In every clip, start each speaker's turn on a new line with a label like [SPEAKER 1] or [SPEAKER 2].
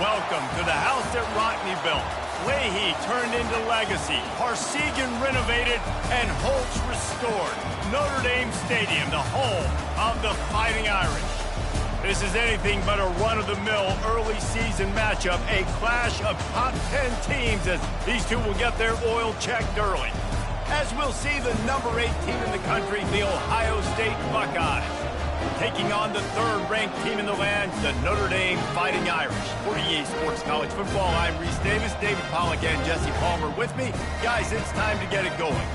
[SPEAKER 1] Welcome to the house that Rockne built. Leahy turned into legacy. Parsegan renovated and Holtz restored. Notre Dame Stadium, the home of the Fighting Irish. This is anything but a run-of-the-mill early season matchup, a clash of top 10 teams as these two will get their oil checked early. As we'll see the number 8 team in the country, the Ohio State Buckeyes, taking on the third-ranked team in the land, the Notre Dame Fighting Irish. For EA Sports College Football, I'm Reese Davis, David Pollack, and Jesse Palmer with me. Guys, it's time to get it going.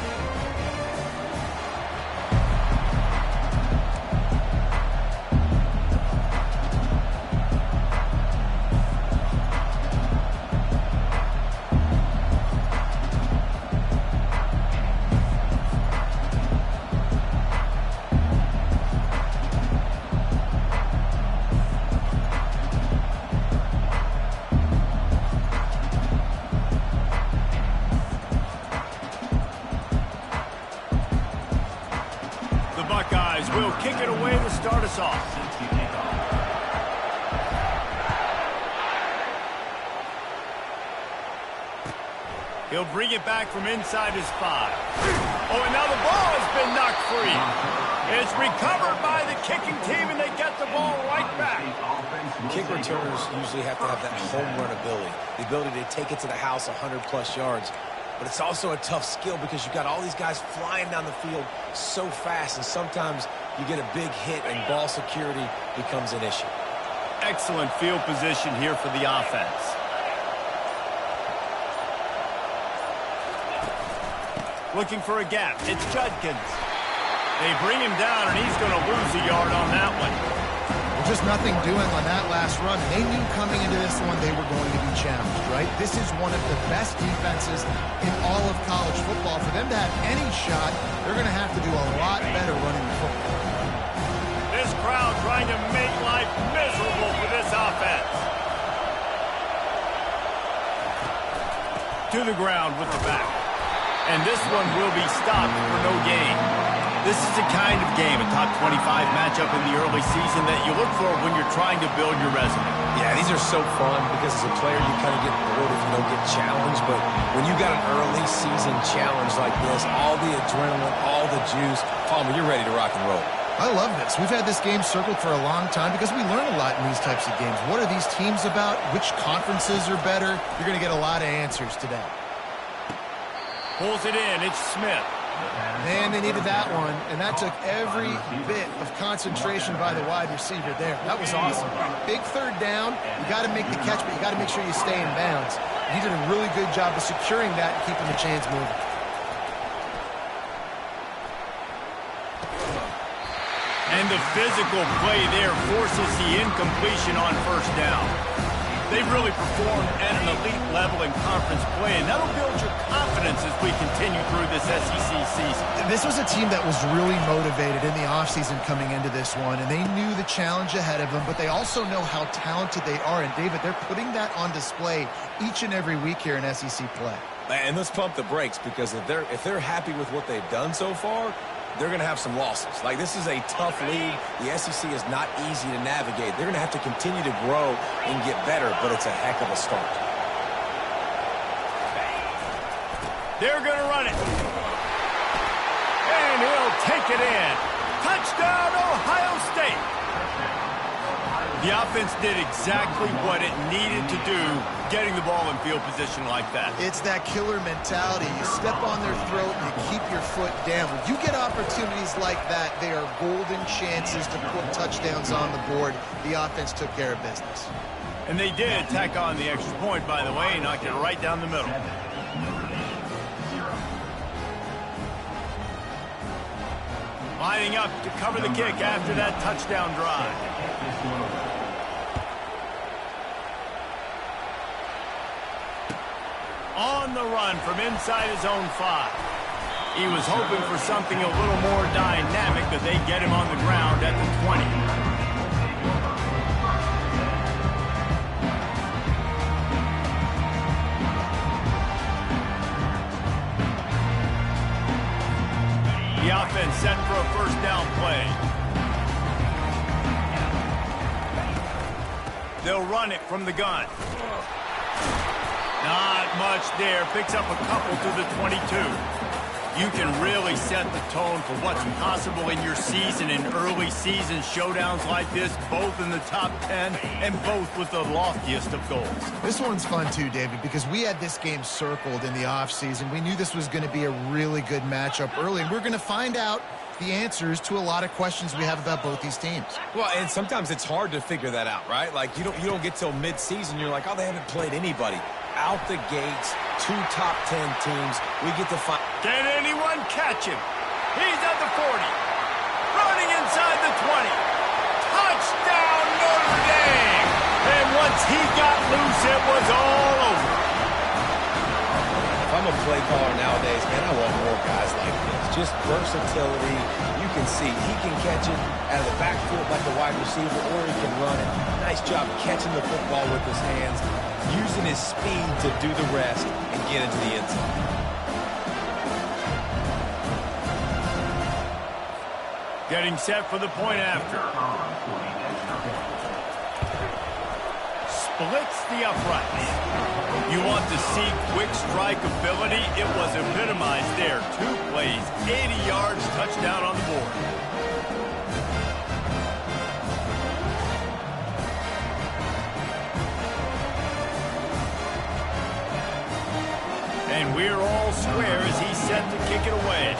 [SPEAKER 1] Will kick it away to start us off. He'll bring it back from inside his 5. Oh, and now the ball has been knocked free. It's recovered by the kicking team, and they get the ball right back.
[SPEAKER 2] Kick returners usually have to have that home run ability, the ability to take it to the house 100-plus yards. But it's also a tough skill because you've got all these guys flying down the field so fast, and sometimes you get a big hit and ball security becomes an issue.
[SPEAKER 1] Excellent field position here for the offense. Looking for a gap. It's Judkins. They bring him down, and he's going to lose a yard on that one.
[SPEAKER 3] Just nothing doing on that last run. They knew coming into this one they were going to be challenged, right? This is one of the best defenses in all of college football. For them to have any shot, they're going to have to do a lot better running the football.
[SPEAKER 1] This crowd trying to make life miserable for this offense. To the ground with the back. And this one will be stopped for no gain. This is the kind of game, a top 25 matchup in the early season that you look for when you're trying to build your resume.
[SPEAKER 2] Yeah, these are so fun because as a player you kind of get bored if you don't get challenged. But when you got an early season challenge like this, all the adrenaline, all the juice, Palmer, you're ready to rock and roll.
[SPEAKER 3] I love this. We've had this game circled for a long time because we learn a lot in these types of games. What are these teams about? Which conferences are better? You're going to get a lot of answers today.
[SPEAKER 1] Pulls it in. It's Smith.
[SPEAKER 3] Man, they needed that one, and that took every bit of concentration by the wide receiver there. That was awesome. Big third down. You got to make the catch, but you got to make sure you stay in bounds. He did a really good job of securing that and keeping the chains moving.
[SPEAKER 1] And the physical play there forces the incompletion on first down. They've really performed at an elite level in conference play, and that'll build your confidence as we continue through this SEC season.
[SPEAKER 3] This was a team that was really motivated in the offseason coming into this one, and they knew the challenge ahead of them, but they also know how talented they are. And, David, they're putting that on display each and every week here in SEC play.
[SPEAKER 2] And let's pump the brakes because if they're happy with what they've done so far, they're going to have some losses. Like, this is a tough league. The SEC is not easy to navigate. They're going to have to continue to grow and get better, but it's a heck of a start.
[SPEAKER 1] They're going to run it. And he'll take it in. Touchdown, Ohio State. The offense did exactly what it needed to do, getting the ball in field position like that.
[SPEAKER 3] It's that killer mentality. You step on their throat and you keep your foot down. When you get opportunities like that, they are golden chances to put touchdowns on the board. The offense took care of business.
[SPEAKER 1] And they did tack on the extra point, by the way, and knocked it right down the middle. Lining up to cover the kick after that touchdown drive. On the run from inside his own 5. He was hoping for something a little more dynamic, but they get him on the ground at the 20. The offense set for a first down play. They'll run it from the gun. Not much there. Picks up a couple to the 22. You can really set the tone for what's possible in your season in early season showdowns like this, both in the top 10 and both with the loftiest of goals.
[SPEAKER 3] This one's fun too, David, because we had this game circled in the offseason. We knew this was going to be a really good matchup early, and we're going to find out the answers to a lot of questions we have about both these teams.
[SPEAKER 2] Well, and sometimes it's hard to figure that out, right? Like, you don't get till mid-season, you're like, oh, they haven't played anybody. Out the gates, 2 top 10 teams, we get to find...
[SPEAKER 1] Can anyone catch him? He's at the 40. Running inside the 20. Touchdown, Notre Dame! And once he got loose, it was all over.
[SPEAKER 2] If I'm a play caller nowadays, man, I want more guys like this. Just versatility. You can see he can catch it out of the backfield like a wide receiver, or he can run it. Nice job catching the football with his hands, using his speed to do the rest and get into the end zone.
[SPEAKER 1] Getting set for the point after. Splits the uprights. You want to see quick strike ability? It was epitomized there. 2 plays, 80 yards, touchdown on the board. And we're all square as he's set to kick it away.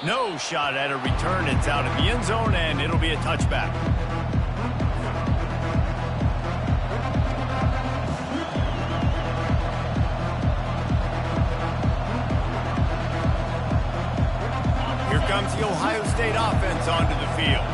[SPEAKER 1] No shot at a return. It's out of the end zone, and it'll be a touchback. Here comes the Ohio State offense onto the field.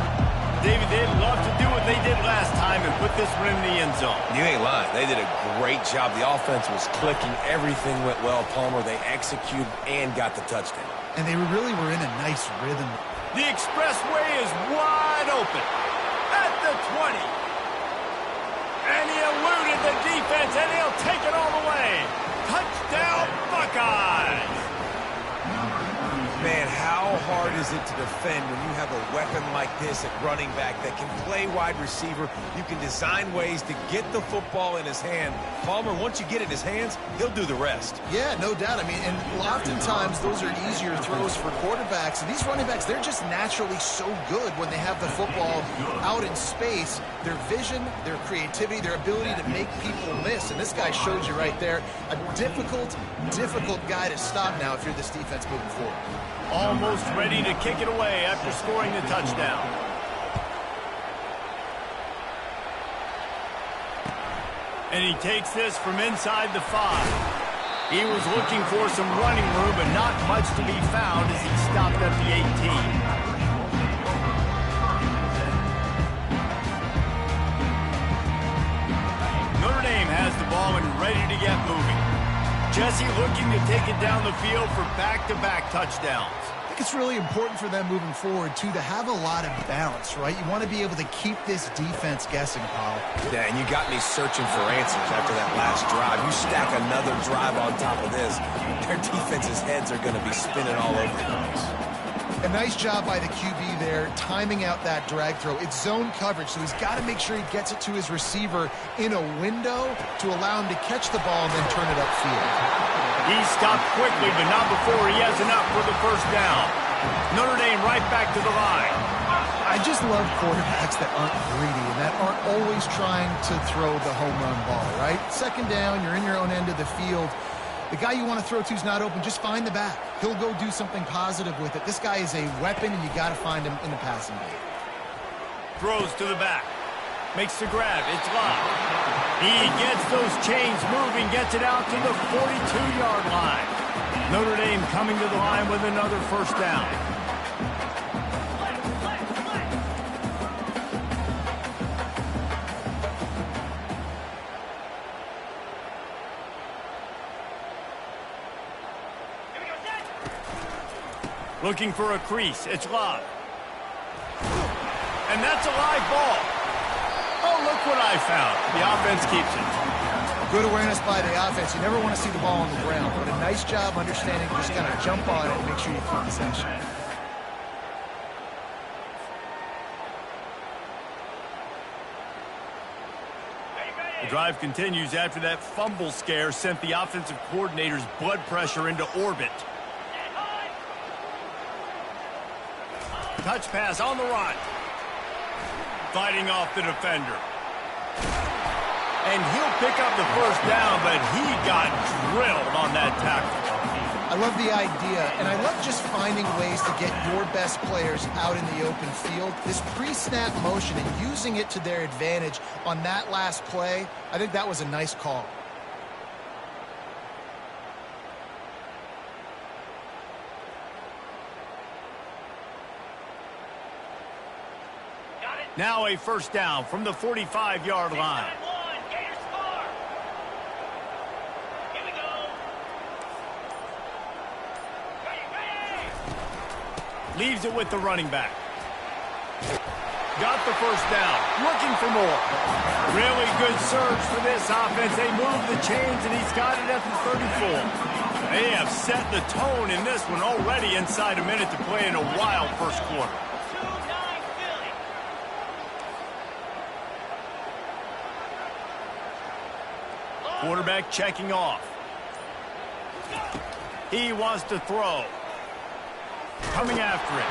[SPEAKER 1] David, they'd love to do what they did last time and put this one in the end zone.
[SPEAKER 2] You ain't lying. They did a great job. The offense was clicking. Everything went well, Palmer. They executed and got the touchdown.
[SPEAKER 3] And they really were in a nice rhythm.
[SPEAKER 1] The expressway is wide open at the 20. And he eluded the defense, and he'll take it all the way. Touchdown, Buckeyes!
[SPEAKER 2] Man, how hard is it to defend when you have a weapon like this at running back that can play wide receiver? You can design ways to get the football in his hand. Palmer, once you get it in his hands, he'll do the rest.
[SPEAKER 3] Yeah, no doubt. I mean, and oftentimes those are easier throws for quarterbacks. And these running backs, they're just naturally so good when they have the football out in space. Their vision, their creativity, their ability to make people miss. And this guy showed you right there, a difficult guy to stop now if you're this defense moving forward.
[SPEAKER 1] Almost ready to kick it away after scoring the touchdown. And he takes this from inside the 5. He was looking for some running room, but not much to be found as he stopped at the 18. Notre Dame has the ball and ready to get moving. Jesse looking to take it down the field for back-to-back touchdowns.
[SPEAKER 3] I think it's really important for them moving forward, too, to have a lot of balance, right? You want to be able to keep this defense guessing, Paul.
[SPEAKER 2] Yeah, and you got me searching for answers after that last drive. You stack another drive on top of this, their defense's heads are going to be spinning all over the place.
[SPEAKER 3] A nice job by the QB there, timing out that drag throw. It's zone coverage, so he's got to make sure he gets it to his receiver in a window to allow him to catch the ball and then turn it upfield.
[SPEAKER 1] He stopped quickly, but not before he has enough for the first down. Notre Dame right back to the line.
[SPEAKER 3] I just love quarterbacks that aren't greedy and that aren't always trying to throw the home run ball, right? Second down, you're in your own end of the field. The guy you want to throw to is not open. Just find the back. He'll go do something positive with it. This guy is a weapon, and you got to find him in the passing game.
[SPEAKER 1] Throws to the back. Makes the grab. It's locked. He gets those chains moving, gets it out to the 42-yard line. Notre Dame coming to the line with another first down. Looking for a crease. It's locked. And that's a live ball. Oh, look what I found. The offense keeps it.
[SPEAKER 3] Good awareness by the offense. You never want to see the ball on the ground, but a nice job understanding just kind of jump on it and make sure you keep possession.
[SPEAKER 1] The drive continues after that fumble scare sent the offensive coordinator's blood pressure into orbit. Touch pass on the run. Fighting off the defender. And he'll pick up the first down, but he got drilled on that tackle.
[SPEAKER 3] I love the idea, and I love just finding ways to get your best players out in the open field. This pre-snap motion and using it to their advantage on that last play, I think that was a nice call.
[SPEAKER 1] Now a first down from the 45-yard line. Leaves it with the running back. Got the first down. Looking for more. Really good surge for this offense. They move the chains, and he's got it at the 34. They have set the tone in this one already inside a minute to play in a wild first quarter. Quarterback checking off. He wants to throw. Coming after it.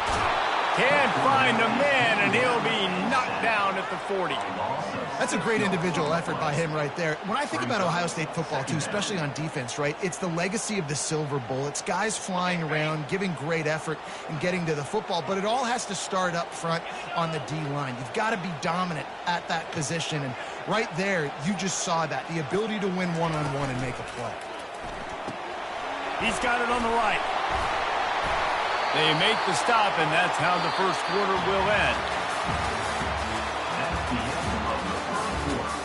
[SPEAKER 1] Can't find a man, and he'll be knocked down at the 40.
[SPEAKER 3] That's a great individual effort by him right there. When I think about Ohio State football, too, especially on defense, right, it's the legacy of the Silver Bowl. It's guys flying around, giving great effort, and getting to the football. But it all has to start up front on the D-line. You've got to be dominant at that position. And right there, you just saw that, the ability to win one-on-one and make a play.
[SPEAKER 1] He's got it on the right. They make the stop, and that's how the first quarter will end.
[SPEAKER 4] That's the end of the first quarter.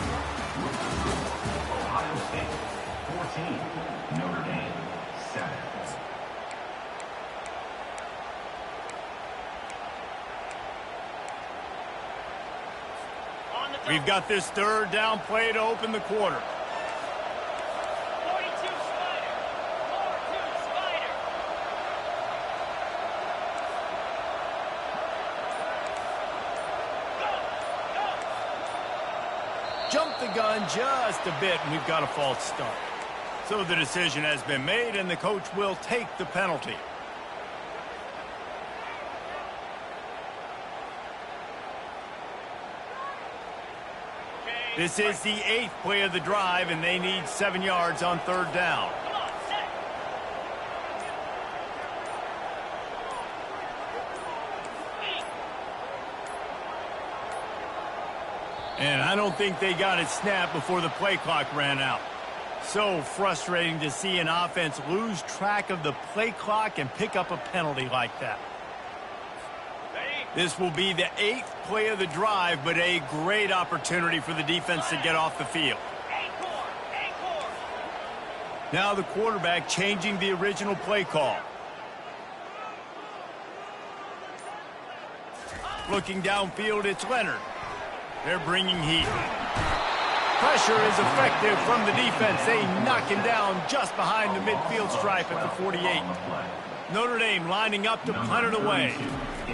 [SPEAKER 4] Ohio State 14, Notre Dame 7.
[SPEAKER 1] We've got this third down play to open the quarter. Jumped the gun just a bit, and we've got a false start. So the decision has been made, and the coach will take the penalty. This is the 8th play of the drive, and they need 7 yards on third down. And I don't think they got it snapped before the play clock ran out. So frustrating to see an offense lose track of the play clock and pick up a penalty like that. This will be the 8th play of the drive, but a great opportunity for the defense to get off the field. Now the quarterback changing the original play call. Looking downfield, it's Leonard. They're bringing heat. Pressure is effective from the defense. They knock him down just behind the midfield stripe at the 48. Notre Dame lining up to punt it away.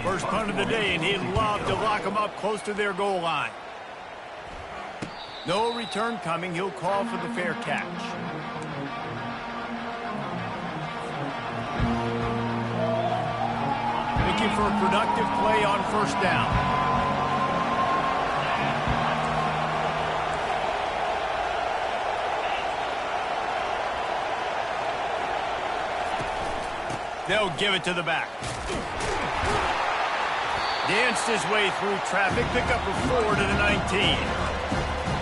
[SPEAKER 1] First punt of the day, and he'd love to lock them up close to their goal line. No return coming. He'll call for the fair catch. Looking for a productive play on first down. They'll give it to the back. Danced his way through traffic. Pick up a 4 to the 19.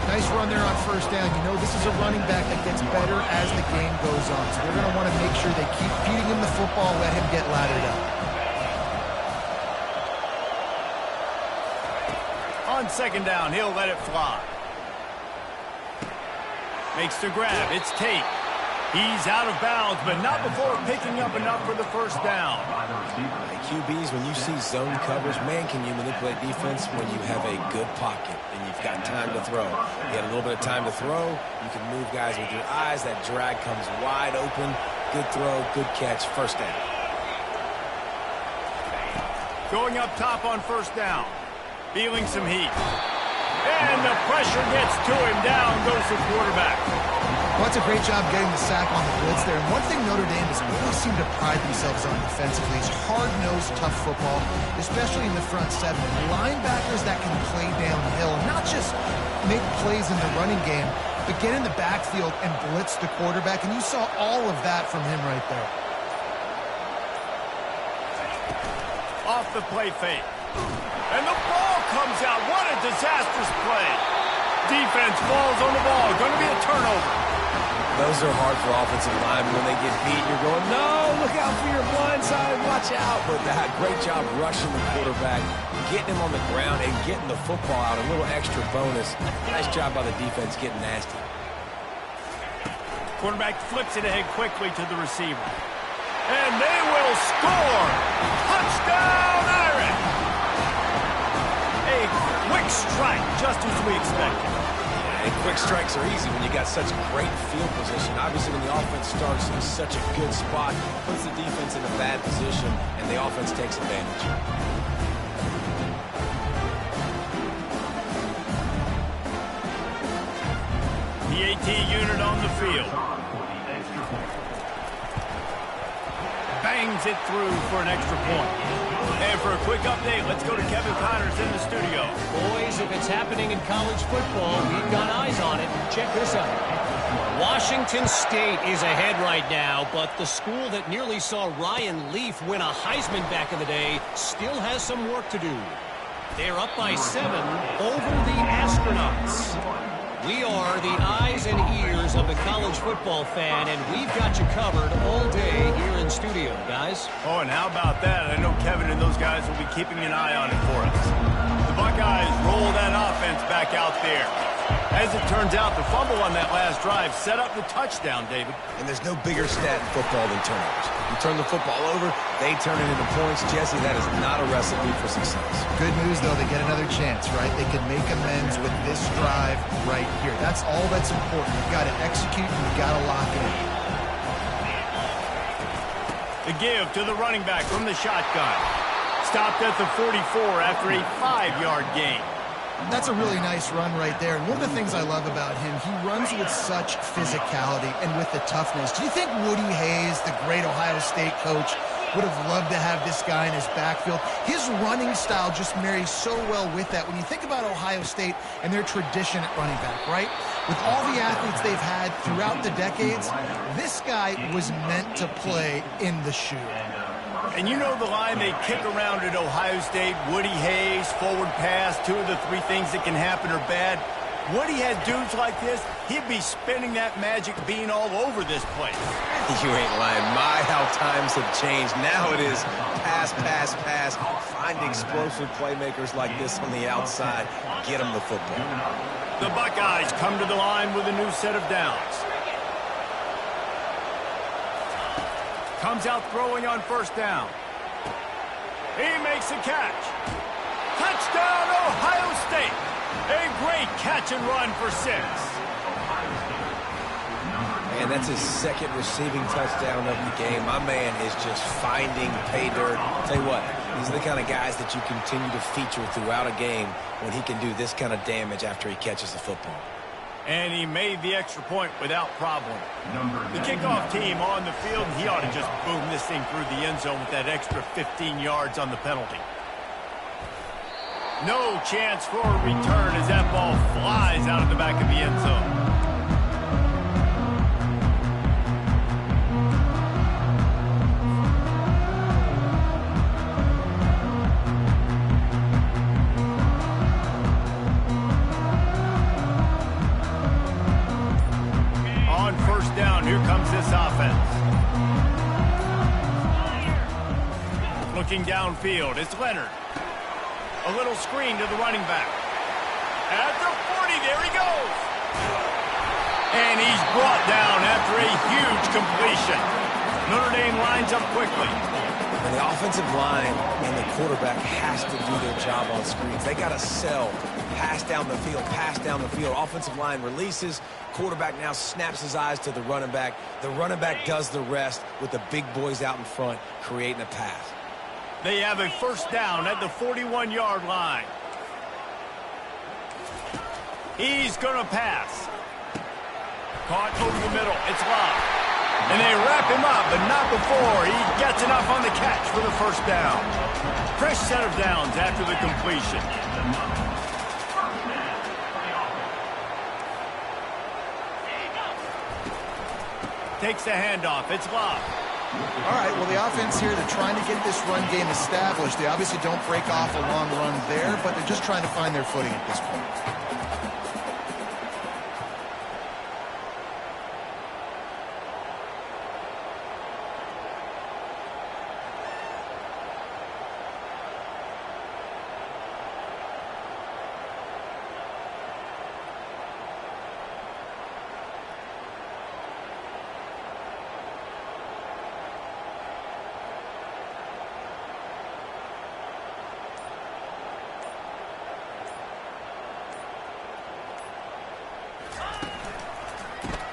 [SPEAKER 3] Nice run there on first down. You know, this is a running back that gets better as the game goes on. So they're going to want to make sure they keep feeding him the football, let him get laddered up.
[SPEAKER 1] On second down, he'll let it fly. Makes the grab. It's Tate. He's out of bounds, but not before picking up enough for the first down.
[SPEAKER 2] Hey, QBs, when you see zone coverage, man, can you manipulate defense when you have a good pocket and you've got time to throw. You had a little bit of time to throw. You can move guys with your eyes. That drag comes wide open. Good throw, good catch, first down.
[SPEAKER 1] Going up top on first down. Feeling some heat. And the pressure gets to him. Down goes the quarterback.
[SPEAKER 3] Well, that's a great job getting the sack on the blitz there. And one thing Notre Dame has always seemed to pride themselves on defensively is hard-nosed, tough football, especially in the front seven. Linebackers that can play downhill, not just make plays in the running game, but get in the backfield and blitz the quarterback. And you saw all of that from him right there.
[SPEAKER 1] Off the play fake. And the ball comes out. What a disastrous play. Defense falls on the ball. Going to be a turnover.
[SPEAKER 2] Those are hard for offensive linemen when they get beat. You're going, no, look out for your blind side, watch out. But that great job rushing the quarterback, getting him on the ground and getting the football out. A little extra bonus. Nice job by the defense getting nasty.
[SPEAKER 1] Quarterback flips it ahead quickly to the receiver. And they will score. Touchdown, Irish. A quick strike, just as we expected.
[SPEAKER 2] And quick strikes are easy when you got such great field position. Obviously, when the offense starts in such a good spot, puts the defense in a bad position, and the offense takes advantage.
[SPEAKER 1] The AT unit on the field. Bangs it through for an extra point. And for a quick update, let's go to Kevin Connors in the studio.
[SPEAKER 5] Boys, if it's happening in college football, we've got eyes on it. Check this out. Washington State is ahead right now, but the school that nearly saw Ryan Leaf win a Heisman back in the day still has some work to do. They're up by 7 over the Astronauts. We are the eyes and ears of the college football fan, and we've got you covered all day here in studio, guys.
[SPEAKER 1] Oh, and how about that? I know Kevin and those guys will be keeping an eye on it for us. The Buckeyes roll that offense back out there. As it turns out, the fumble on that last drive set up the touchdown, David.
[SPEAKER 2] And there's no bigger stat in football than turnovers. You turn the football over, they turn it into points. Jesse, that is not a recipe for success.
[SPEAKER 3] Good news, though, they get another chance, right? They can make amends with this drive right here. That's all that's important. You've got to execute and you've got to lock it in.
[SPEAKER 1] The give to the running back from the shotgun. Stopped at the 44 after a 5-yard gain.
[SPEAKER 3] That's a really nice run right there. And one of the things I love about him, he runs with such physicality and with the toughness. Do you think Woody Hayes, the great Ohio State coach, would have loved to have this guy in his backfield? His running style just marries so well with that. When you think about Ohio State and their tradition at running back, right? With all the athletes they've had throughout the decades, this guy was meant to play in the shoe.
[SPEAKER 1] And you know the line they kick around at Ohio State, Woody Hayes, forward pass, 2 of the 3 things that can happen are bad. Woody had dudes like this, he'd be spinning that magic bean all over this place.
[SPEAKER 2] You ain't lying. My, how times have changed. Now it is pass, pass, pass. Find explosive playmakers like this on the outside. Get them the football.
[SPEAKER 1] The Buckeyes come to the line with a new set of downs. Comes out throwing on first down. He makes a catch. Touchdown, Ohio State. A great catch and run for 6.
[SPEAKER 2] And that's his second receiving touchdown of the game. My man is just finding pay dirt. Tell you what, these are the kind of guys that you continue to feature throughout a game when he can do this kind of damage after he catches the football.
[SPEAKER 1] And he made the extra point without problem. The kickoff team on the field, and he ought to just boom this thing through the end zone with that extra 15 yards on the penalty. No chance for a return as that ball flies out of the back of the end zone. Here comes this offense. Looking downfield, it's Leonard. A little screen to the running back. At the 40, there he goes. And he's brought down after a huge Incompletion. Notre Dame lines up quickly.
[SPEAKER 2] And the offensive line and the quarterback has to do their job on screens. They got to sell. Pass down the field, pass down the field. Offensive line releases. Quarterback now snaps his eyes to the running back. The running back does the rest with the big boys out in front, creating a pass.
[SPEAKER 1] They have a first down at the 41-yard line. He's going to pass. Caught over the middle. It's locked. And they wrap him up, but not before he gets enough on the catch for the first down. Fresh set of downs after the completion. Takes the handoff. It's locked.
[SPEAKER 3] All right, well, the offense here, they're trying to get this run game established. They obviously don't break off a long run there, but they're just trying to find their footing at this point.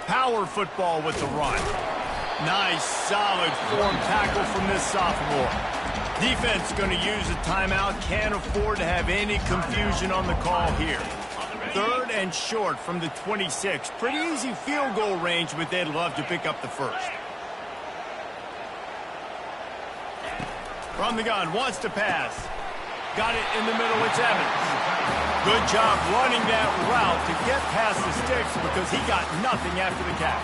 [SPEAKER 1] Power football with the run. Nice, solid form tackle from this sophomore. Defense going to use a timeout. Can't afford to have any confusion on the call here. 3rd and short from the 26. Pretty easy field goal range, but they'd love to pick up the first. From the gun, wants to pass. Got it in the middle, it's Evans. Good job running that route to get past the sticks because he got nothing after the catch.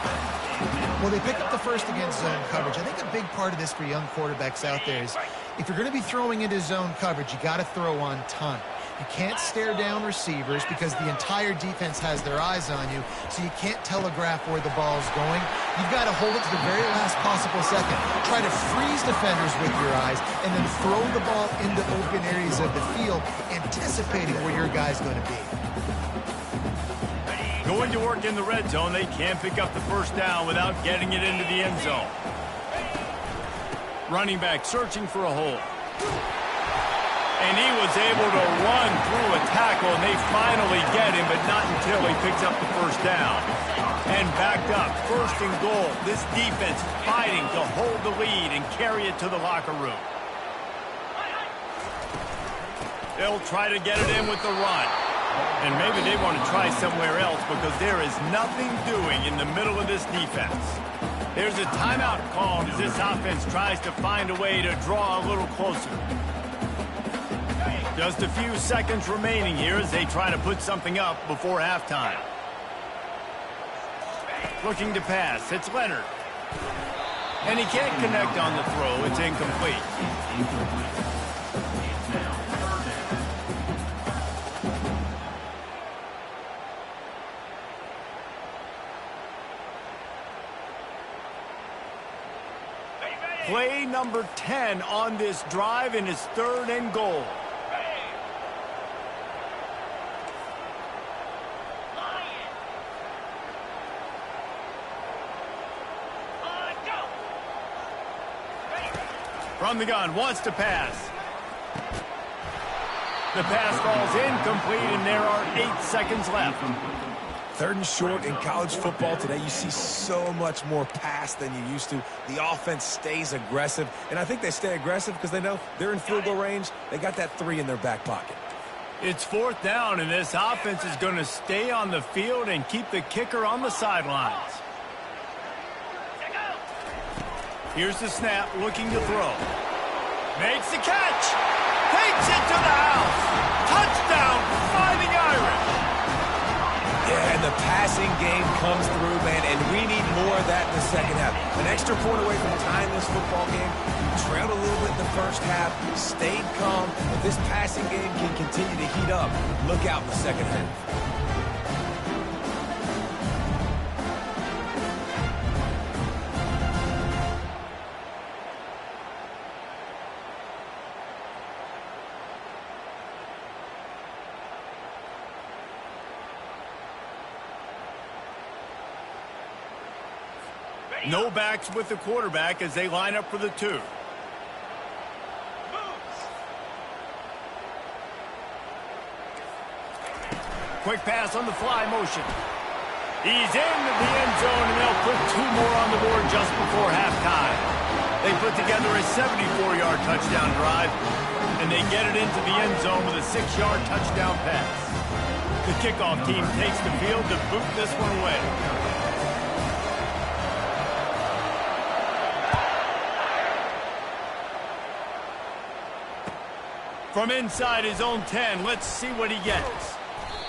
[SPEAKER 3] Well, they picked up the first against zone coverage. I think a big part of this for young quarterbacks out there is if you're going to be throwing into zone coverage, you got to throw on time. You can't stare down receivers because the entire defense has their eyes on you, so you can't telegraph where the ball's going. You've got to hold it to the very last possible second. Try to freeze defenders with your eyes and then throw the ball into open areas of the field, anticipating where your guy's going to be.
[SPEAKER 1] Going to work in the red zone, they can't pick up the first down without getting it into the end zone. Running back searching for a hole. And he was able to run through a tackle, and they finally get him, but not until he picks up the first down. And backed up, 1st and goal. This defense fighting to hold the lead and carry it to the locker room. They'll try to get it in with the run. And maybe they want to try somewhere else because there is nothing doing in the middle of this defense. There's a timeout called as this offense tries to find a way to draw a little closer. Just a few seconds remaining here as they try to put something up before halftime. Looking to pass. It's Leonard. And he can't connect on the throw. It's incomplete. Play number 10 on this drive, and it's 3rd and goal. From the gun, wants to pass. The pass falls incomplete, and there are 8 seconds left.
[SPEAKER 2] 3rd and short in college football today. You see so much more pass than you used to. The offense stays aggressive, and I think they stay aggressive because they know they're in field goal range. They got that 3 in their back pocket.
[SPEAKER 1] It's 4th down, and this offense is going to stay on the field and keep the kicker on the sidelines. Here's the snap, looking to throw. Makes the catch. Takes it to the house. Touchdown, Fighting Irish.
[SPEAKER 2] Yeah, and the passing game comes through, man, and we need more of that in the second half. An extra point away from tying this football game. You trailed a little bit in the first half, stayed calm. If this passing game can continue to heat up, look out in the second half.
[SPEAKER 1] No backs with the quarterback as they line up for the 2. Quick pass on the fly motion. He's into the end zone, and they'll put 2 more on the board just before halftime. They put together a 74-yard touchdown drive, and they get it into the end zone with a 6-yard touchdown pass. The kickoff team takes the field to boot this one away. From inside his own 10, let's see what he gets.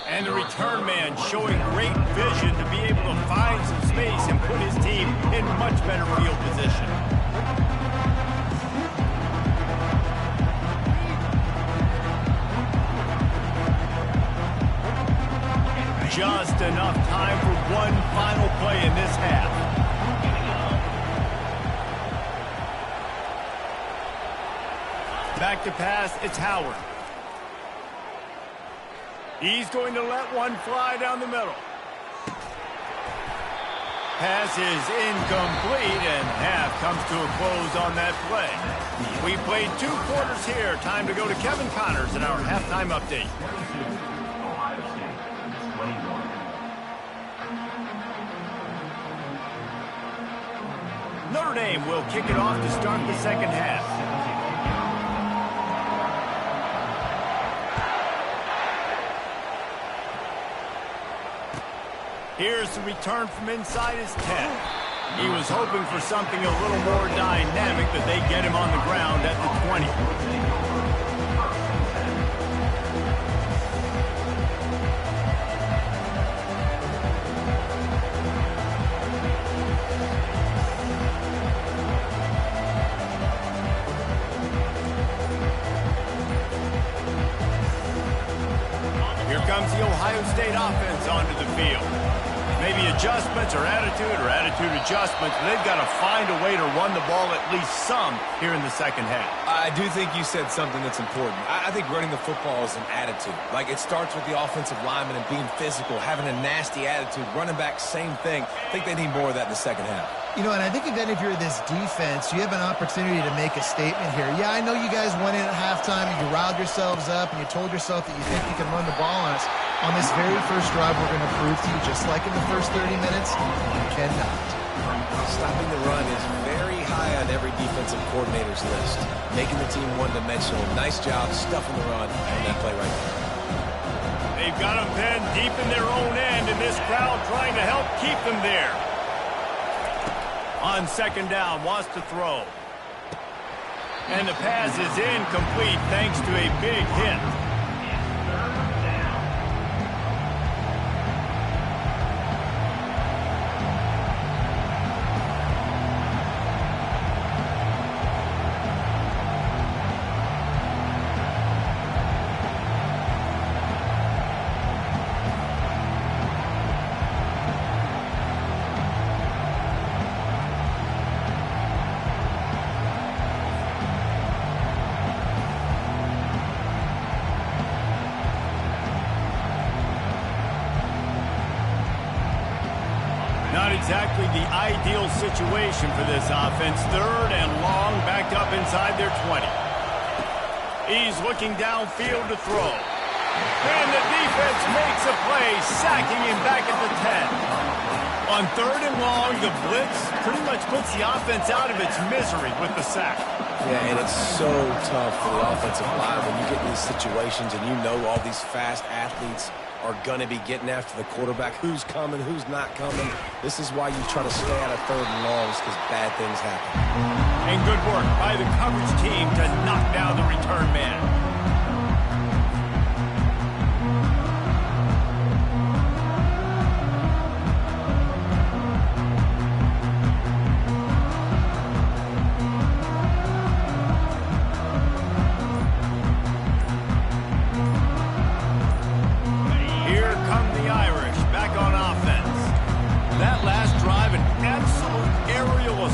[SPEAKER 1] And the return man showing great vision to be able to find some space and put his team in much better field position. Just enough time for one final play in this half. Back to pass, it's Howard. He's going to let one fly down the middle. Pass is incomplete, and half comes to a close on that play. We played 2 quarters here. Time to go to Kevin Connors in our halftime update. Notre Dame will kick it off to start the second half. Here's the return from inside his 10. He was hoping for something a little more dynamic, but they get him on the ground at the 20. Here comes the Ohio State offense onto the field. Maybe adjustments or attitude adjustments, but they've got to find a way to run the ball at least some here in the second half.
[SPEAKER 2] I do think you said something that's important. I think running the football is an attitude. Like, it starts with the offensive lineman and being physical, having a nasty attitude. Running back, same thing. I think they need more of that in the second half.
[SPEAKER 3] You know, and I think, again, if you're this defense, you have an opportunity to make a statement here. Yeah, I know you guys went in at halftime and you riled yourselves up and you told yourself that you think you can run the ball on us. On this very first drive, we're going to prove to you, just like in the first 30 minutes, you cannot.
[SPEAKER 2] Stopping the run is very high on every defensive coordinator's list. Making the team one-dimensional. Nice job stuffing the run on that play right there.
[SPEAKER 1] They've got them pinned deep in their own end, and this crowd trying to help keep them there. On second down, wants to throw. And the pass is incomplete thanks to a big hit. Not exactly the ideal situation for this offense. Third and long, backed up inside their 20. He's looking downfield to throw. And the defense makes a play, sacking him back at the 10. On third and long, the blitz pretty much puts the offense out of its misery with the sack.
[SPEAKER 2] Yeah, and it's so tough for the offensive line when you get in these situations and you know all these fast athletes are going to be getting after the quarterback. Who's coming, who's not coming. This is why you try to stay out of third and longs, because bad things happen.
[SPEAKER 1] And good work by the coverage team to knock down the return man.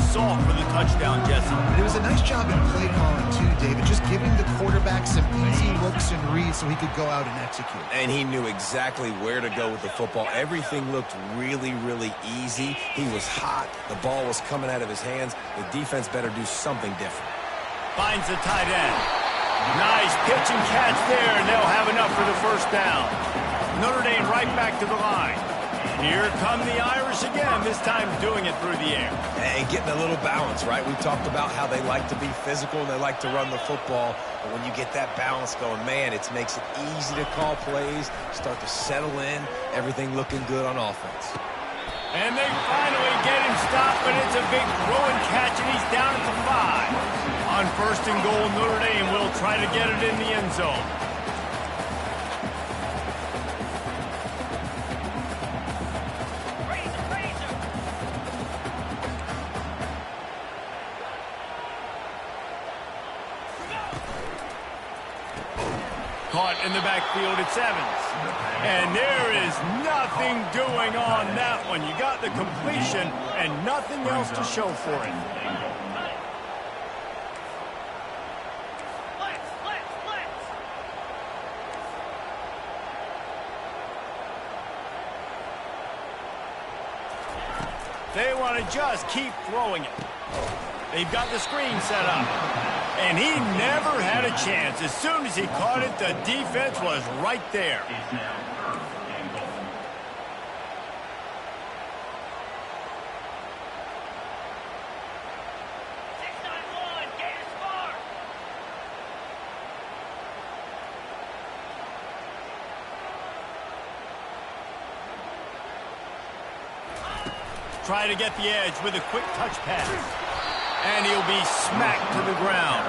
[SPEAKER 1] salt for the touchdown, Jesse.
[SPEAKER 3] It was a nice job in play calling, too, David, just giving the quarterback some easy looks and reads so he could go out and execute.
[SPEAKER 2] And he knew exactly where to go with the football. Everything looked really, really easy. He was hot. The ball was coming out of his hands. The defense better do something different.
[SPEAKER 1] Finds the tight end. Nice pitch and catch there, and they'll have enough for the first down. Notre Dame right back to the line. Here come the Irish again, this time doing it through the air.
[SPEAKER 2] And getting a little balance, right? We talked about how they like to be physical and they like to run the football. But when you get that balance going, man, it makes it easy to call plays, start to settle in, everything looking good on offense.
[SPEAKER 1] And they finally get him stopped, but it's a big throw and catch, and he's down at the 5. On first and goal, Notre Dame will try to get it in the end zone. Caught in the backfield, it's Evans. And there is nothing doing on that one. You got the completion and nothing else to show for it. They want to just keep throwing it. They've got the screen set up. And he never had a chance. As soon as he caught it, the defense was right there. Try to get the edge with a quick touch pass. And he'll be smacked to the ground.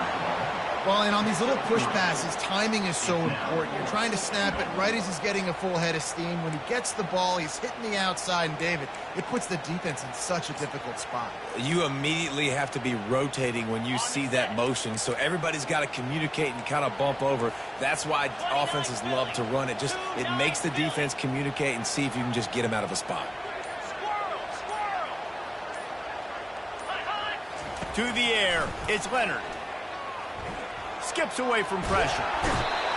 [SPEAKER 3] Well, and on these little push passes, timing is so important. You're trying to snap it right as he's getting a full head of steam. When he gets the ball, he's hitting the outside. And, David, it puts the defense in such a difficult spot.
[SPEAKER 2] You immediately have to be rotating when you see that motion. So everybody's got to communicate and kind of bump over. That's why offenses love to run it. It makes the defense communicate and see if you can just get him out of a spot.
[SPEAKER 1] To the air, it's Leonard. Skips away from pressure.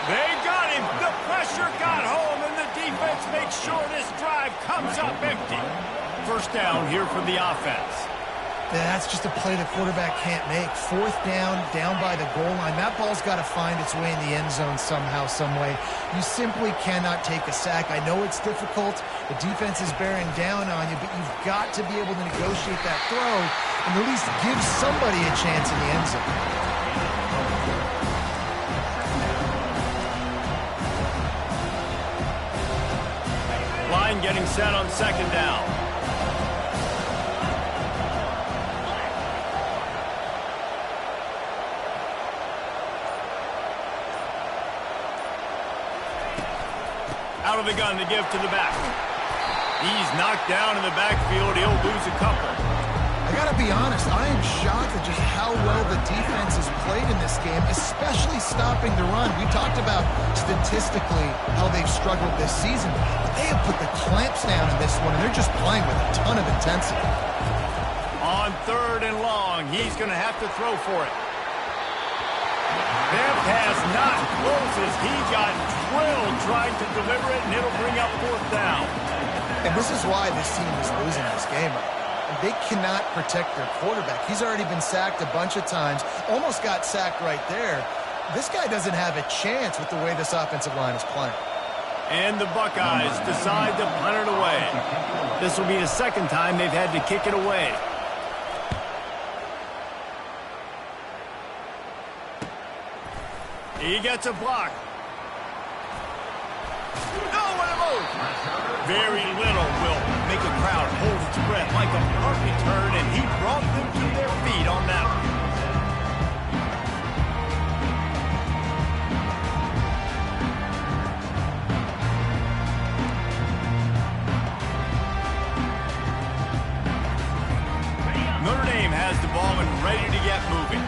[SPEAKER 1] They got him. The pressure got home, and the defense makes sure this drive comes up empty. First down here for the offense.
[SPEAKER 3] That's just a play the quarterback can't make. Fourth down, down by the goal line. That ball's got to find its way in the end zone somehow, some way. You simply cannot take a sack. I know it's difficult. The defense is bearing down on you, but you've got to be able to negotiate that throw and at least give somebody a chance in the end zone.
[SPEAKER 1] Line getting set on second down. Out of the gun to give to the back. He's knocked down in the backfield. He'll lose a couple.
[SPEAKER 3] I got to be honest, I am shocked at just how well the defense has played in this game, especially stopping the run. We talked about statistically how they've struggled this season, but they have put the clamps down in this one, and they're just playing with a ton of intensity.
[SPEAKER 1] On third and long, he's going to have to throw for it. Their pass not close as he got drilled trying to deliver it, and it'll bring up fourth down.
[SPEAKER 3] And this is why this team is losing this game right now. They cannot protect their quarterback. He's already been sacked a bunch of times, almost got sacked right there. This guy doesn't have a chance with the way this offensive line is playing.
[SPEAKER 1] And the Buckeyes decide to punt it away. This will be the second time they've had to kick it away. He gets a block. No, what a move! Very little will make a crowd hold its breath like a punt return, and he brought them to their feet on that one. Notre Dame has the ball and ready to get moving.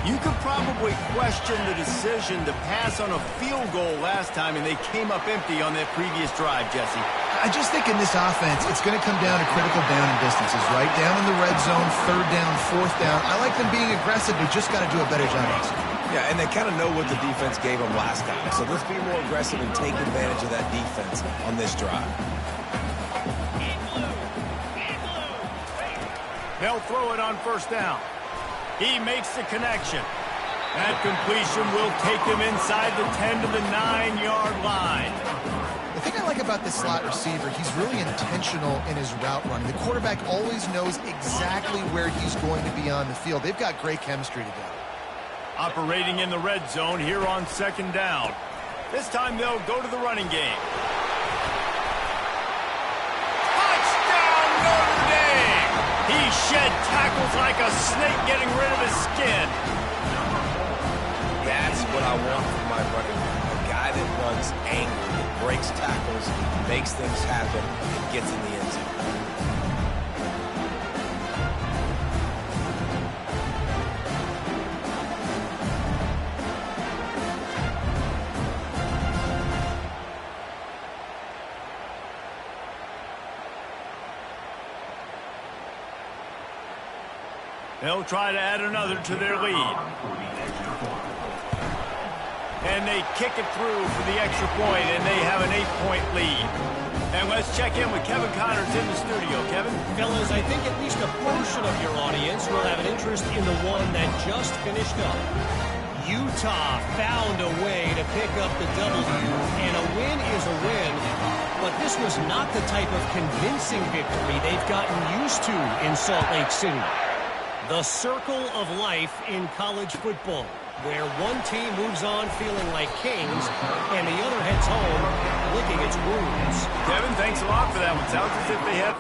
[SPEAKER 1] You could probably question the decision to pass on a field goal last time, and they came up empty on that previous drive, Jesse.
[SPEAKER 3] I just think in this offense, it's going to come down to critical down and distances, right? Down in the red zone, third down, fourth down. I like them being aggressive. They just got to do a better job executing.
[SPEAKER 2] Yeah, and they kind of know what the defense gave them last time. So let's be more aggressive and take advantage of that defense on this drive.
[SPEAKER 1] They'll throw it on first down. He makes the connection. That completion will take him inside the 10 to the 9-yard line.
[SPEAKER 3] The thing I like about this slot receiver, he's really intentional in his route running. The quarterback always knows exactly where he's going to be on the field. They've got great chemistry together.
[SPEAKER 1] Operating in the red zone here on second down. This time they'll go to the running game. Touchdown, Notre Dame! He shed tackles like a snake getting rid of his skin.
[SPEAKER 2] That's what I want from my running back. A guy that runs angry, that breaks tackles, makes things happen, and gets in the end zone.
[SPEAKER 1] They'll try to add another to their lead. And they kick it through for the extra point, and they have an 8-point lead. And let's check in with Kevin Connors in the studio. Kevin?
[SPEAKER 5] Fellas, I think at least a portion of your audience will have an interest in the one that just finished up. Utah found a way to pick up the W, and a win is a win. But this was not the type of convincing victory they've gotten used to in Salt Lake City. The circle of life in college football, where one team moves on feeling like kings and the other heads home licking its wounds.
[SPEAKER 1] Kevin, thanks a lot for that one. Sounds as if they have...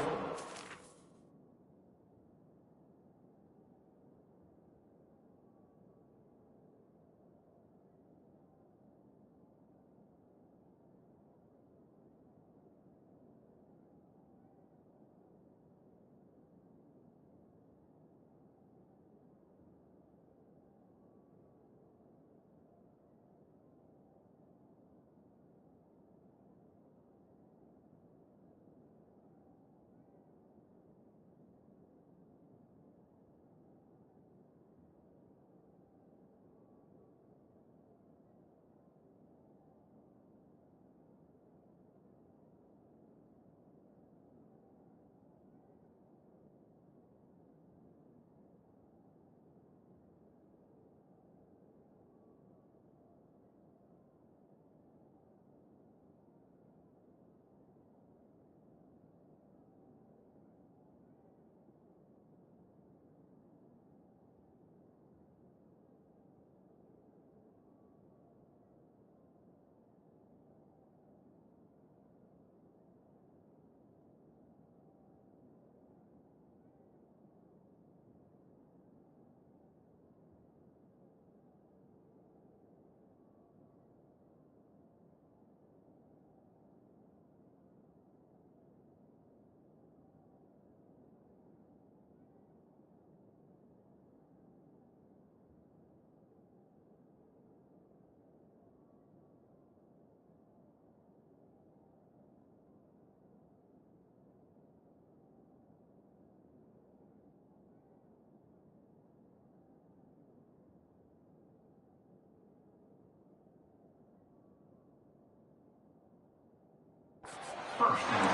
[SPEAKER 4] First and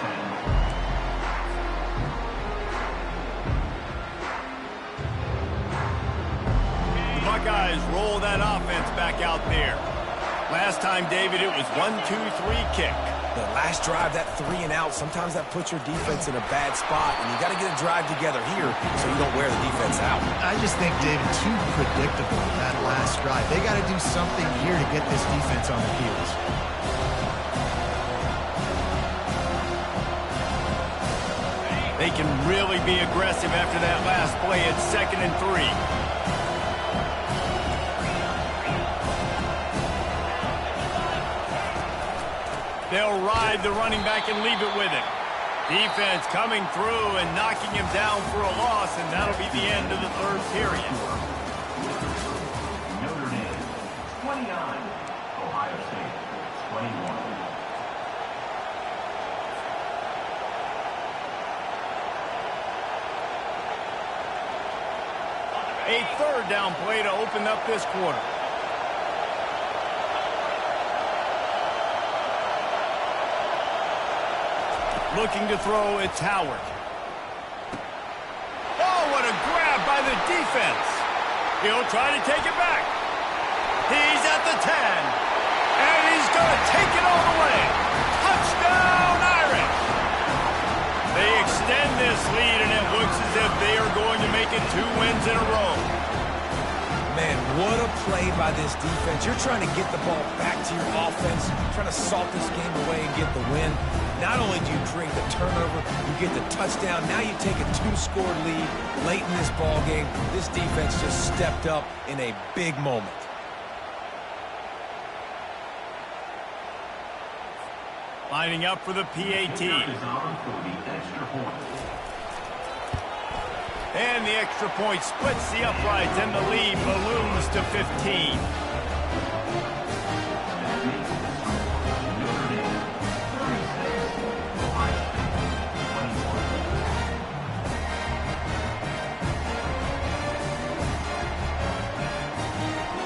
[SPEAKER 4] 10.
[SPEAKER 1] Buckeyes roll that offense back out there. Last time, David, it was 1-2-3 kick.
[SPEAKER 2] The last drive, that 3 and out, sometimes that puts your defense in a bad spot, and you got to get a drive together here so you don't wear the defense out.
[SPEAKER 3] I just think, David, too predictable that last drive. They got to do something here to get this defense on their heels.
[SPEAKER 1] They can really be aggressive after that last play at 2nd and 3. They'll ride the running back and leave it with him. Defense coming through and knocking him down for a loss, and that'll be the end of the third period.
[SPEAKER 4] Notre Dame, 29. Ohio State, 21.
[SPEAKER 1] A third down play to open up this quarter. Looking to throw, it's Howard. Oh, what a grab by the defense. He'll try to take it back. He's at the 10. And he's going to take it all the way. Touchdown, Irish. They extend this lead, and it looks as if they are going to make it 2 wins in a row.
[SPEAKER 2] Man, what a play by this defense. You're trying to get the ball back to your offense, trying to salt this game away and get the win. Not only do you create the turnover, you get the touchdown. Now you take a 2-score lead late in this ball game. This defense just stepped up in a big moment.
[SPEAKER 1] Lining up for the PAT. And the extra point splits the uprights, and the lead balloons to 15.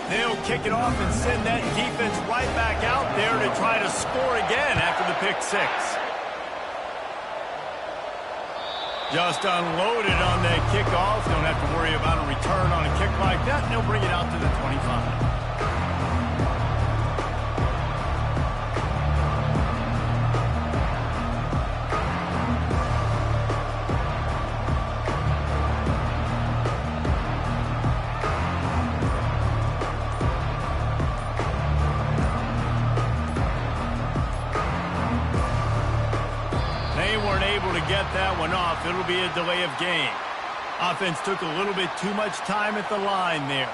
[SPEAKER 1] They'll kick it off and send that defense right back out there to try to score again after the pick 6. Just unloaded on that kickoff. Don't have to worry about a return on a kick like that. And they'll bring it out to the 25. Get that one off. It'll be a delay of game. Offense took a little bit too much time at the line there.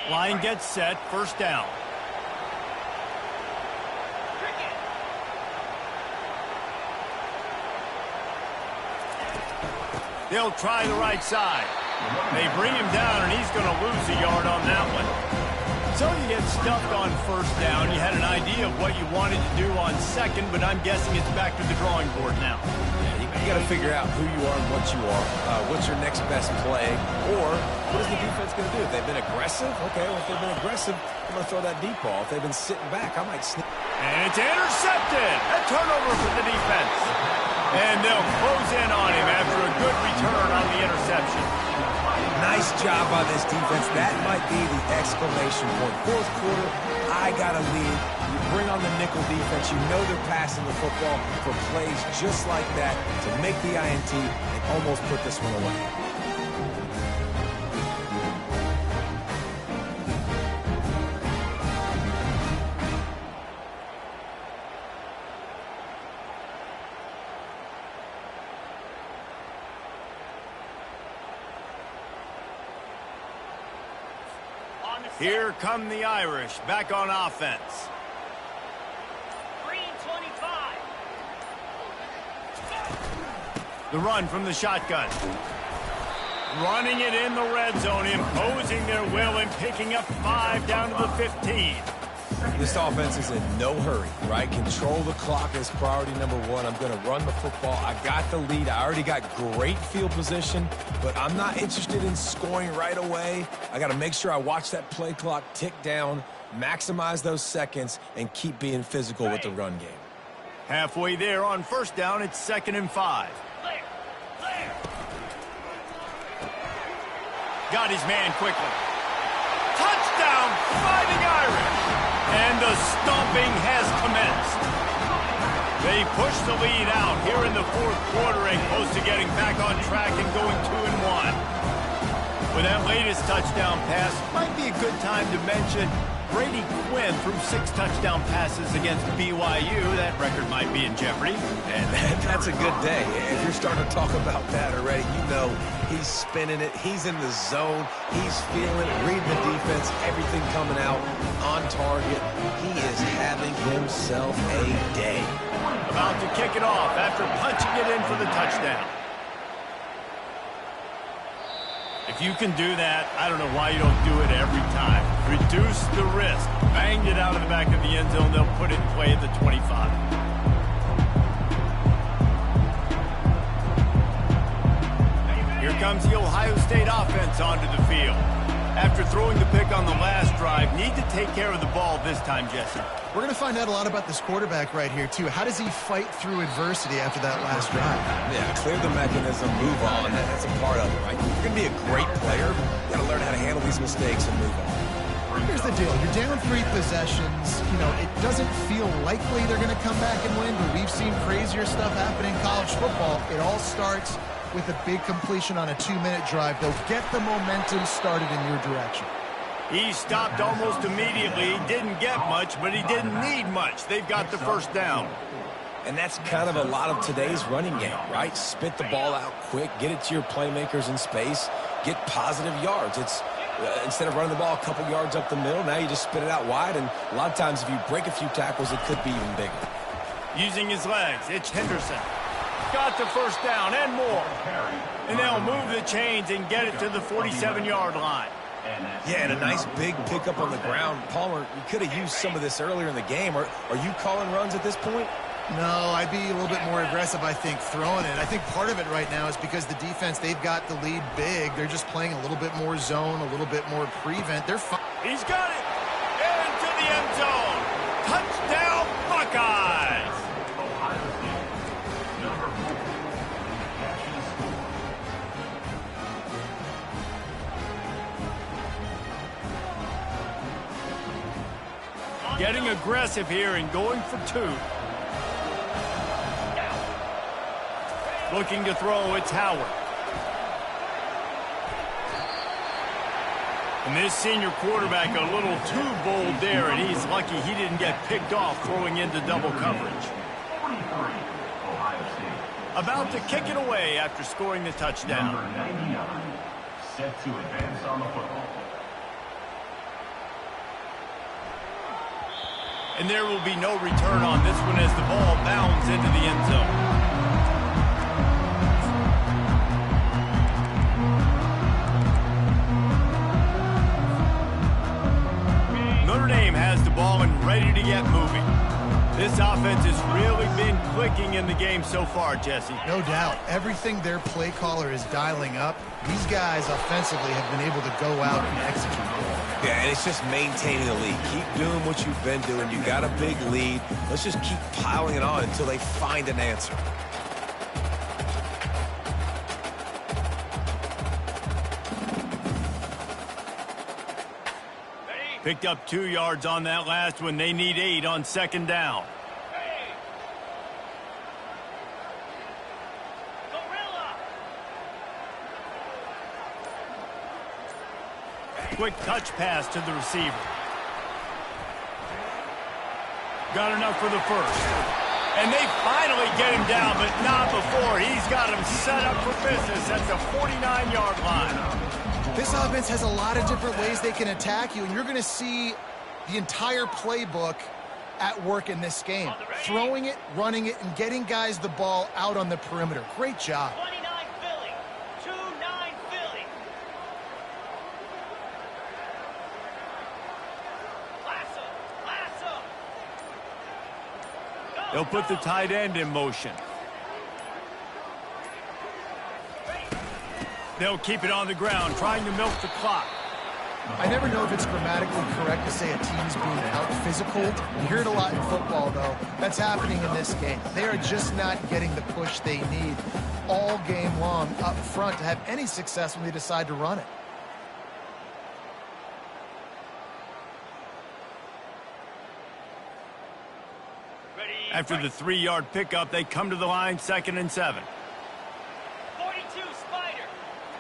[SPEAKER 1] Line gets set. First down. They'll try the right side. They bring him down, and he's going to lose a yard on that one. So you get stuffed on first down. You had an idea of what you wanted to do on second, but I'm guessing it's back to the drawing board now.
[SPEAKER 2] Yeah, you got to figure out who you are and what you are. What's your next best play? Or what is the defense going to do? If they've been aggressive, okay, well, if they've been aggressive, I'm going to throw that deep ball. If they've been sitting back, I might sneak.
[SPEAKER 1] And it's intercepted. A turnover for the defense. And they'll close in on him after a good return on the interception.
[SPEAKER 2] Nice job by this defense. That might be the exclamation point. Fourth quarter, I got a lead. You bring on the nickel defense. You know they're passing the football for plays just like that to make the INT and almost put this one away.
[SPEAKER 1] Here come the Irish, back on offense.
[SPEAKER 5] Green 25.
[SPEAKER 1] The run from the shotgun. Running it in the red zone, imposing their will and picking up 5 down to the 15.
[SPEAKER 2] This offense is in no hurry, right? Control the clock is priority number 1. I'm going to run the football. I got the lead. I already got great field position, but I'm not interested in scoring right away. I got to make sure I watch that play clock tick down, maximize those seconds, and keep being physical with the run game.
[SPEAKER 1] Halfway there on first down, it's 2nd and 5. Got his man quickly. Touchdown, Fighting Irish! And the stomping has commenced. They push the lead out here in the fourth quarter and close to getting back on track and going 2-1. With that latest touchdown pass, might be a good time to mention Brady Quinn threw 6 touchdown passes against BYU. That record might be in jeopardy.
[SPEAKER 2] And that's a good day. If you're starting to talk about that already, you know he's spinning it. He's in the zone. He's feeling it, reading the defense, everything coming out on target. He is having himself a day.
[SPEAKER 1] About to kick it off after punching it in for the touchdown. If you can do that, I don't know why you don't do it every time. Reduce the risk. Banged it out of the back of the end zone. They'll put it in play at the 25. comes the Ohio State offense onto the field. After throwing the pick on the last drive, need to take care of the ball this time, Jesse.
[SPEAKER 3] We're going to find out a lot about this quarterback right here, too. How does he fight through adversity after that last drive?
[SPEAKER 2] Yeah, clear the mechanism, move on. That's a part of it, right? If you're going to be a great player, you got to learn how to handle these mistakes and move on.
[SPEAKER 3] Here's the deal. You're down 3 possessions. You know, it doesn't feel likely they're going to come back and win, but we've seen crazier stuff happen in college football. It all starts with a big completion on a 2-minute drive. They'll get the momentum started in your direction.
[SPEAKER 1] He stopped almost immediately. He didn't get much, but he didn't need much. They've got the first down.
[SPEAKER 2] And that's kind of a lot of today's running game, right? Spit the ball out quick, get it to your playmakers in space, get positive yards. It's instead of running the ball a couple yards up the middle, now you just spit it out wide, and a lot of times if you break a few tackles, it could be even bigger.
[SPEAKER 1] Using his legs, it's Henderson. Got the first down and more. And they'll move the chains and get it to the 47-yard line.
[SPEAKER 2] Yeah, and a nice big pickup on the ground. Palmer, you could have used some of this earlier in the game. Are you calling runs at this point?
[SPEAKER 3] No, I'd be a little bit more aggressive, I think, throwing it. I think part of it right now is because the defense, they've got the lead big. They're just playing a little bit more zone, a little bit more prevent. They're fine.
[SPEAKER 1] He's got it. Into the end zone. Touchdown, Buckeyes. Getting aggressive here and going for 2. Looking to throw, it's Howard. And this senior quarterback a little too bold there, and he's lucky he didn't get picked off throwing into double coverage. About to kick it away after scoring the touchdown.
[SPEAKER 4] Number 99, set to advance on the football.
[SPEAKER 1] And there will be no return on this one as the ball bounds into the end zone. Notre Dame has the ball and ready to get moving. This offense has really been clicking in the game so far, Jesse.
[SPEAKER 3] No doubt. Everything their play caller is dialing up, these guys offensively have been able to go out and execute.
[SPEAKER 2] Yeah, and it's just maintaining the lead. Keep doing what you've been doing. You got a big lead. Let's just keep piling it on until they find an answer.
[SPEAKER 1] Picked up 2 yards on that last one. They need 8 on second down. Quick touch pass to the receiver. Got enough for the first. And they finally get him down, but not before. He's got him set up for business at the 49-yard line.
[SPEAKER 3] This offense has a lot of different ways they can attack you, and you're going to see the entire playbook at work in this game. Throwing it, running it, and getting guys the ball out on the perimeter. Great job.
[SPEAKER 6] 29 Philly. 2-9 Philly. Lasso.
[SPEAKER 1] They'll put the tight end in motion. They'll keep it on the ground, trying to milk the clock.
[SPEAKER 3] I never know if it's grammatically correct to say a team's being out-physical. You hear it a lot in football, though. That's happening in this game. They are just not getting the push they need all game long up front to have any success when they decide to run it.
[SPEAKER 1] After the 3-yard pickup, they come to the line, 2nd and 7.
[SPEAKER 6] 42 Spider.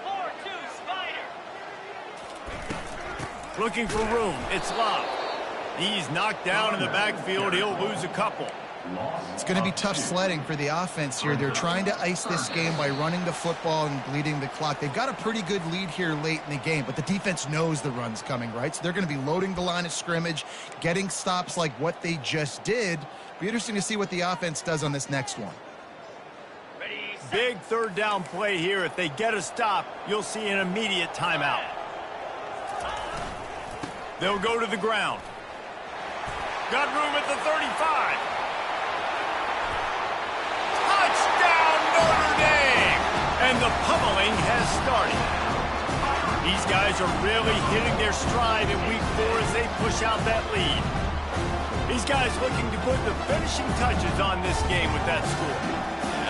[SPEAKER 6] 4-2 Spider.
[SPEAKER 1] Looking for room. It's Love. He's knocked down in the backfield. He'll lose a couple.
[SPEAKER 3] It's going to be tough sledding for the offense here. They're trying to ice this game by running the football and bleeding the clock. They've got a pretty good lead here late in the game, but the defense knows the run's coming, right? So they're going to be loading the line of scrimmage, getting stops like what they just did. Be interesting to see what the offense does on this next one.
[SPEAKER 1] Big 3rd down play here. If they get a stop, you'll see an immediate timeout. They'll go to the ground. Got room at the 35. Touchdown, Notre Dame! And the pummeling has started. These guys are really hitting their stride in week 4 as they push out that lead. These guys looking to put the finishing touches on this game with that score.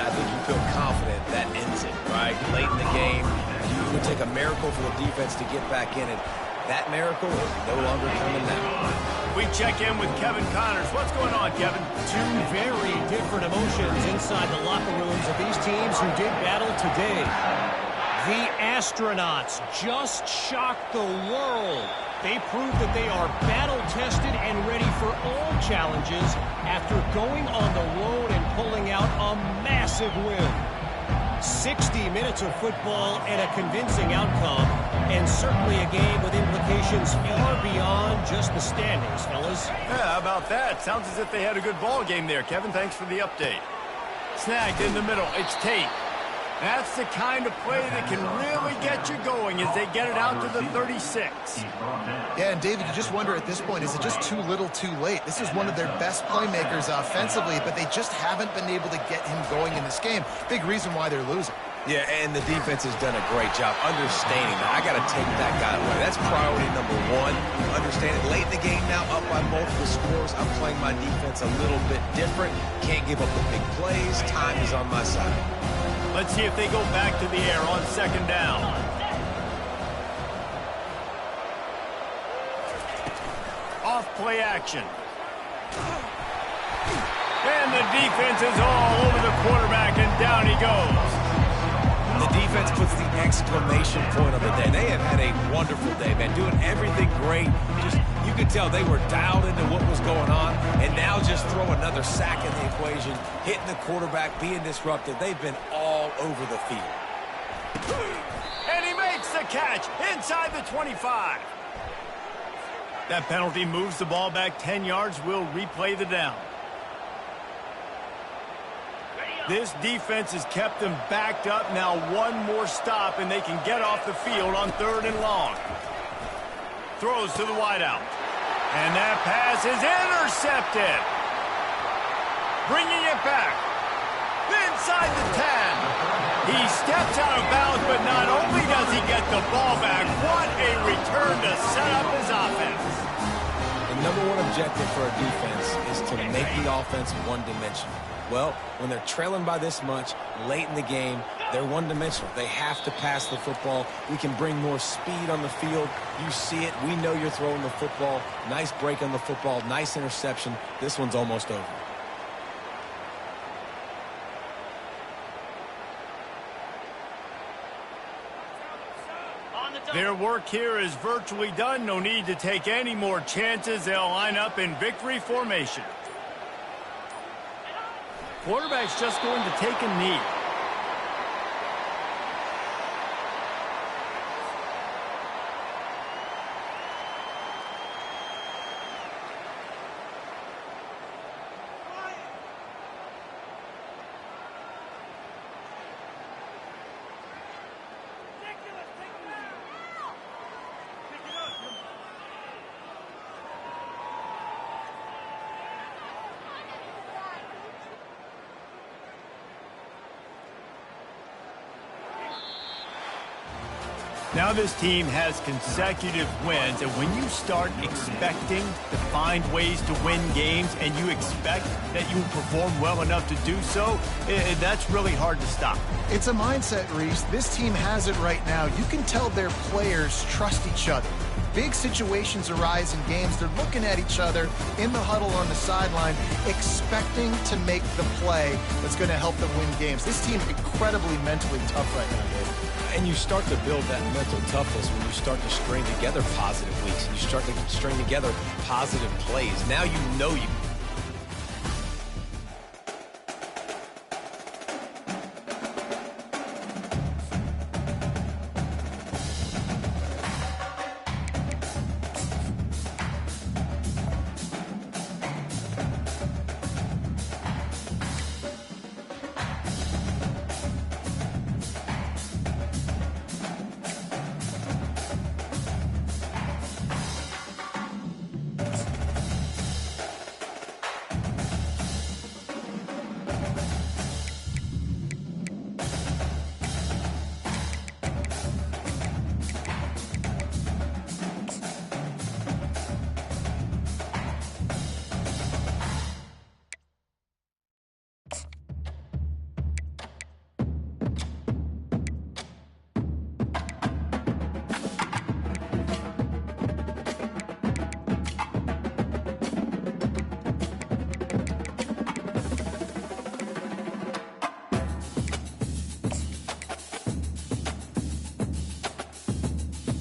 [SPEAKER 2] I think you feel confident that ends it, right? Late in the game, it would take a miracle for the defense to get back in it. That miracle is no longer coming now.
[SPEAKER 1] We check in with Kevin Connors. What's going on, Kevin?
[SPEAKER 5] Two very different emotions inside the locker rooms of these teams who did battle today. The astronauts just shocked the world. They proved that they are battle-tested and ready for all challenges after going on the road and pulling out a massive win. 60 minutes of football and a convincing outcome, and certainly a game with implications far beyond just the standings, fellas.
[SPEAKER 1] Yeah, how about that? Sounds as if they had a good ball game there, Kevin. Thanks for the update. Snagged in the middle. It's Tate. That's the kind of play that can really get you going as they get it out to the 36.
[SPEAKER 3] Yeah, and David, you just wonder at this point, is it just too little too late? This is one of their best playmakers offensively, but they just haven't been able to get him going in this game. Big reason why they're losing.
[SPEAKER 2] Yeah, and the defense has done a great job understanding that. I got to take that guy away. That's priority number 1. Understand it late in the game now, up by multiple scores. I'm playing my defense a little bit different. Can't give up the big plays. Time is on my side.
[SPEAKER 1] Let's see if they go back to the air on second down. Off play action. And the defense is all over the quarterback, and down he goes.
[SPEAKER 2] The defense puts the exclamation point on the day. They have had a wonderful day, man. Doing everything great. Just, you could tell they were dialed into what was going on, and now just throw another sack in the equation, hitting the quarterback, being disruptive. They've been all over the field.
[SPEAKER 1] And he makes the catch inside the 25. That penalty moves the ball back 10 yards. We'll replay the down. This defense has kept them backed up. Now one more stop, and they can get off the field on 3rd and long. Throws to the wideout. And that pass is intercepted. Bringing it back. Inside the 10. He steps out of bounds, but not only does he get the ball back, what a return to set up his offense.
[SPEAKER 2] The number 1 objective for a defense is to make the offense one-dimensional. Well, when they're trailing by this much, late in the game, they're one-dimensional. They have to pass the football. We can bring more speed on the field. You see it. We know you're throwing the football. Nice break on the football. Nice interception. This one's almost over.
[SPEAKER 1] Their work here is virtually done. No need to take any more chances. They'll line up in victory formation. Quarterback's just going to take a knee. Now this team has consecutive wins, and when you start expecting to find ways to win games and you expect that you will perform well enough to do so, that's really hard to stop.
[SPEAKER 3] It's a mindset, Reese. This team has it right now. You can tell their players trust each other. Big situations arise in games. They're looking at each other in the huddle on the sideline, expecting to make the play that's going to help them win games. This team incredibly mentally tough right now, Dave.
[SPEAKER 2] And you start to build that mental toughness when you start to string together positive weeks. And you start to string together positive plays. Now you know you